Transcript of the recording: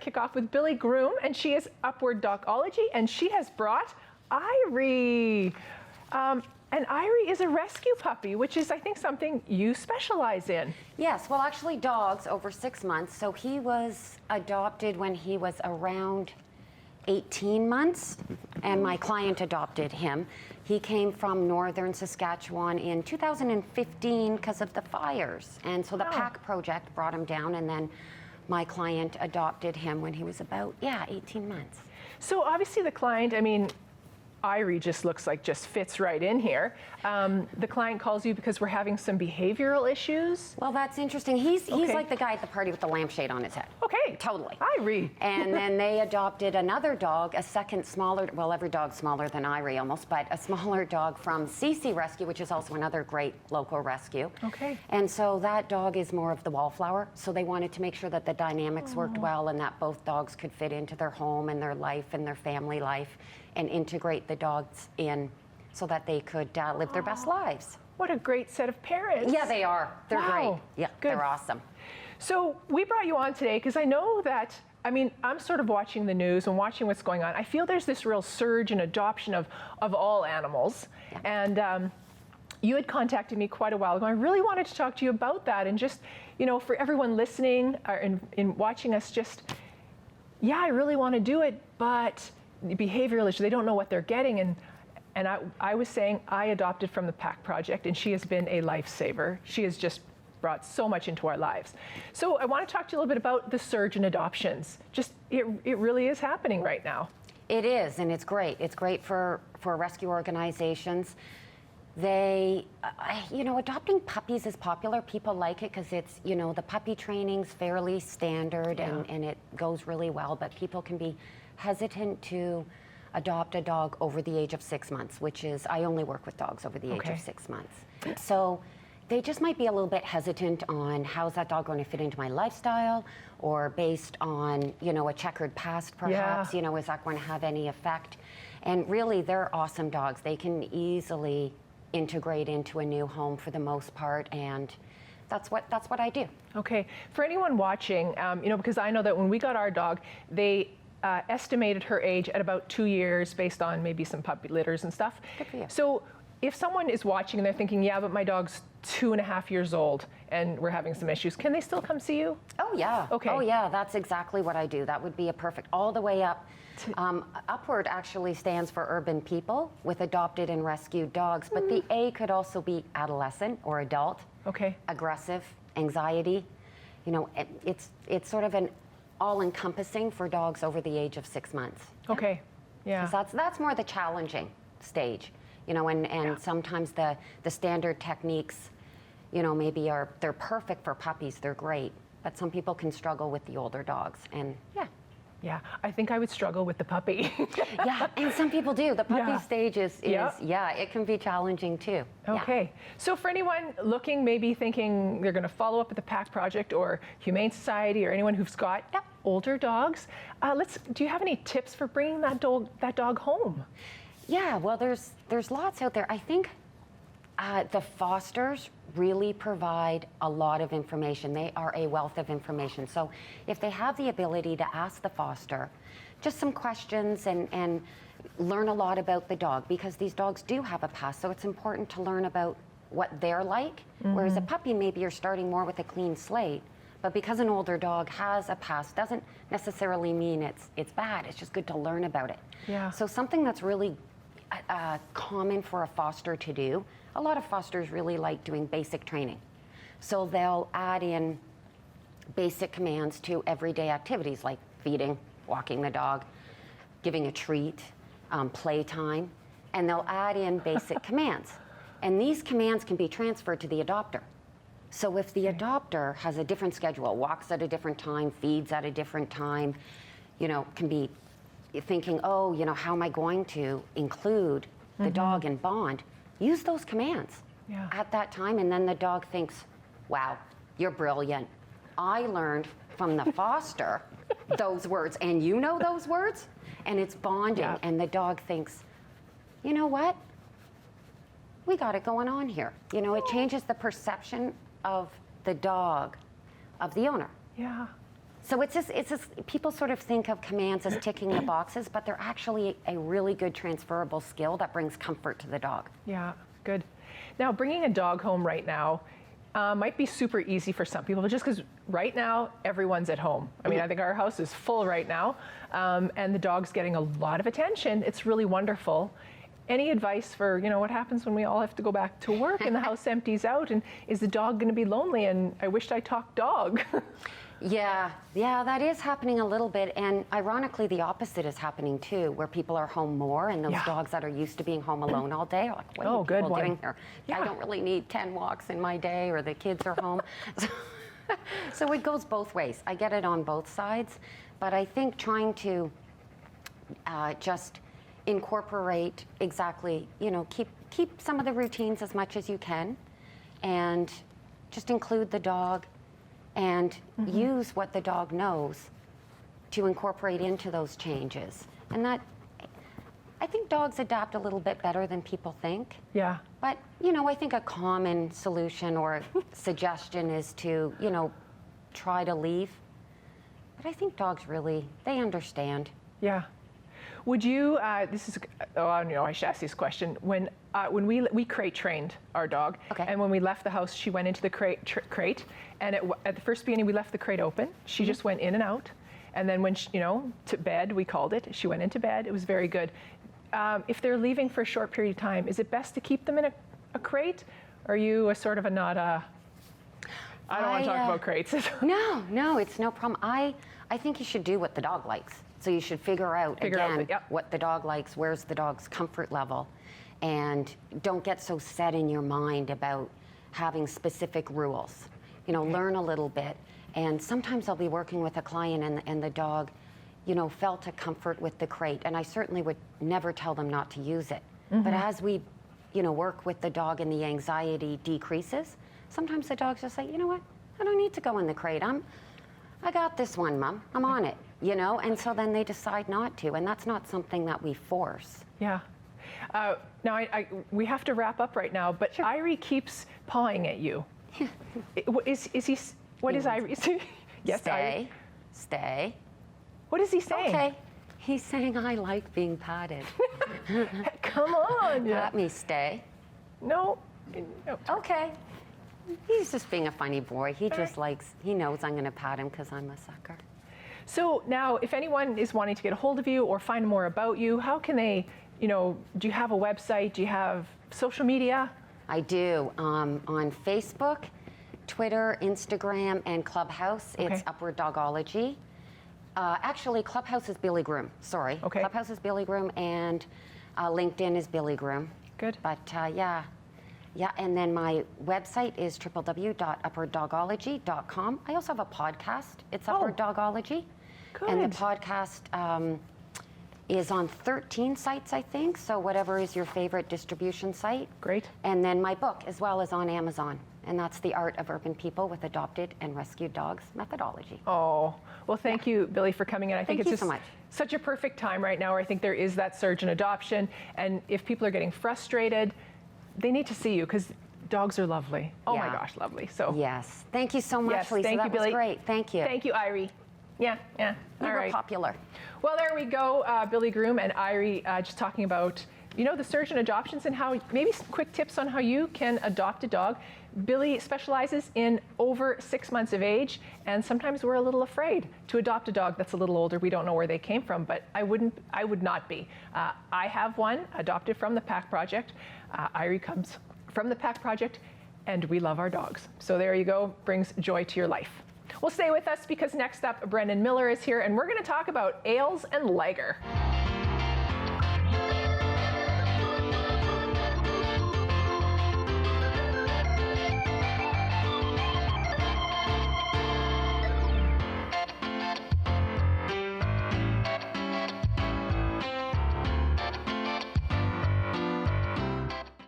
to kick off with Billie Groom, and she is Upward Dogology, and she has brought Irie. And Irie is a rescue puppy, which is, I think, something you specialize in. Yes, well, actually dogs over 6 months. So he was adopted when he was around 18 months, and my client adopted him. He came from Northern Saskatchewan in 2015 because of the fires. And so the PAC project brought him down, and then my client adopted him when he was about, 18 months. So obviously the client, I mean, Irie just fits right in here. The client calls you because we're having some behavioral issues. Well, that's interesting. He's like the guy at the party with the lampshade on his head. Okay. Totally. Irie. And then they adopted another dog, a second smaller, well, every dog's smaller than Irie almost, but a smaller dog from CC Rescue, which is also another great local rescue. Okay. And so that dog is more of the wallflower. So they wanted to make sure that the dynamics worked well and that both dogs could fit into their home and their life and their family life, and integrate the dogs in so that they could live their best lives. What a great set of parents. Yeah, they are. They're great. Yeah, good. They're awesome. So we brought you on today because I know that, I mean, I'm sort of watching the news and watching what's going on. I feel there's this real surge in adoption of all animals. Yeah. And you had contacted me quite a while ago. I really wanted to talk to you about that, and just, you know, for everyone listening and watching us, just, I really want to do it, but behavioral issues, they don't know what they're getting. And I was saying I adopted from the PAC project, and she has been a lifesaver. She has just brought so much into our lives. So I want to talk to you a little bit about the surge in adoptions. Just, it really is happening right now. It is, and it's great. It's great for rescue organizations. They, adopting puppies is popular. People like it because it's, the puppy training's fairly standard, and it goes really well, but people can be hesitant to adopt a dog over the age of 6 months, which is, I only work with dogs over the age of 6 months. So they just might be a little bit hesitant on how's that dog going to fit into my lifestyle, or based on, a checkered past perhaps, is that going to have any effect? And really, they're awesome dogs. They can easily integrate into a new home for the most part, and that's what I do. Okay, for anyone watching, because I know that when we got our dog, they estimated her age at about 2 years based on maybe some puppy litters and stuff. Good for you. So if someone is watching and they're thinking, but my dog's 2.5 years old and we're having some issues, can they still come see you? Oh yeah. Okay. Oh yeah, that's exactly what I do. That would be a perfect, all the way up. Upward actually stands for urban people with adopted and rescued dogs, but the A could also be adolescent or adult. Okay. Aggressive, anxiety. It's sort of an all-encompassing for dogs over the age of 6 months. Okay, yeah. That's more the challenging stage, and sometimes the standard techniques, maybe they're perfect for puppies, they're great, but some people can struggle with the older dogs, and yeah, I think I would struggle with the puppy. Yeah, and some people do. The puppy stage is it can be challenging too. Okay, so for anyone looking, maybe thinking they're going to follow up with the PAC project or Humane Society, or anyone who's got older dogs, do you have any tips for bringing that dog home? Yeah, well, there's lots out there. I think the fosters really provide a lot of information. They are a wealth of information. So if they have the ability to ask the foster just some questions and learn a lot about the dog, because these dogs do have a past, so it's important to learn about what they're like. Whereas a puppy, maybe you're starting more with a clean slate, but because an older dog has a past doesn't necessarily mean it's bad. It's just good to learn about it. Yeah. So something that's really common for a foster to do, a lot of fosters really like doing basic training. So they'll add in basic commands to everyday activities like feeding, walking the dog, giving a treat, playtime, and they'll add in basic commands. And these commands can be transferred to the adopter. So if the adopter has a different schedule, walks at a different time, feeds at a different time, can be thinking, how am I going to include the dog and bond? Use those commands at that time, and then the dog thinks, wow, you're brilliant. I learned from the foster those words, and you know those words? And it's bonding, and the dog thinks, you know what? We got it going on here. It changes the perception of the dog, of the owner. Yeah. So it's just, people sort of think of commands as ticking the boxes, but they're actually a really good transferable skill that brings comfort to the dog. Yeah, good. Now, bringing a dog home right now might be super easy for some people, just because right now everyone's at home. I mean, I think our house is full right now, and the dog's getting a lot of attention. It's really wonderful. Any advice for, what happens when we all have to go back to work and the house empties out, and is the dog going to be lonely? And I wished I talked dog. Yeah, that is happening a little bit, and ironically the opposite is happening too, where people are home more, and those dogs that are used to being home alone all day are like, what are people doing here? I don't really need 10 walks in my day, or the kids are home. So it goes both ways. I get it on both sides, but I think trying to just incorporate exactly, keep some of the routines as much as you can, and just include the dog and use what the dog knows to incorporate into those changes. And that, I think dogs adapt a little bit better than people think. Yeah. But, I think a common solution or suggestion is to, try to leave. But I think dogs really, they understand. Yeah. Would you, I should ask this question. When we crate trained our dog, and when we left the house, she went into the crate, and at the first beginning, we left the crate open. She just went in and out. And then when, to bed, we called it, she went into bed. It was very good. If they're leaving for a short period of time, is it best to keep them in a crate? Or are you a sort of a not a, I don't want to talk about crates. No, it's no problem. I think you should do what the dog likes. So you should figure out what the dog likes, where's the dog's comfort level, and don't get so set in your mind about having specific rules. Learn a little bit. And sometimes I'll be working with a client and the dog, felt a comfort with the crate, and I certainly would never tell them not to use it. But as we, work with the dog and the anxiety decreases, sometimes the dog's just like, you know what, I don't need to go in the crate. I got this one, Mom. I'm on it, and so then they decide not to, and that's not something that we force. Yeah. Now, we have to wrap up right now, but Irie keeps pawing at you. Is he, what is Irie? Yes, Stay. Stay. What is he saying? Okay. He's saying, I like being patted. Come on. Let me stay. No. Okay. He's just being a funny boy. He just likes, he knows I'm going to pat him because I'm a sucker. So now, if anyone is wanting to get a hold of you or find more about you, how can they, do you have a website? Do you have social media? I do. On Facebook, Twitter, Instagram, and Clubhouse, it's Upward Dogology. Actually, Clubhouse is Billie Groom. Sorry. Clubhouse is Billie Groom, and LinkedIn is Billie Groom. Good. But yeah, and then my website is www.upwarddogology.com. I also have a podcast. It's Upward Dogology. Good. And the podcast is on 13 sites, I think, so whatever is your favorite distribution site. Great. And then my book as well is on Amazon, and that's The Art of Urban People with Adopted and Rescued Dogs Methodology. Oh, well, thank you, Billie, for coming in. I think it's just so much. Such a perfect time right now where I think there is that surge in adoption, and if people are getting frustrated, they need to see you because dogs are lovely. Oh my gosh, lovely. So yes, thank you so much, yes, Lisa. Thank that you, was Billie. great. Thank you. Thank you, Irie. Yeah. You All were right. popular. Well, there we go. Billie Groom and Irie just talking about, the surge in adoptions and how maybe some quick tips on how you can adopt a dog. Billie specializes in over 6 months of age, and sometimes we're a little afraid to adopt a dog that's a little older. We don't know where they came from, but I would not be. I have one adopted from the PAC Project. Irie comes from the PAC Project, and we love our dogs. So there you go, brings joy to your life. Well, stay with us because next up, Brendan Miller is here, and we're going to talk about Ailes and Liger.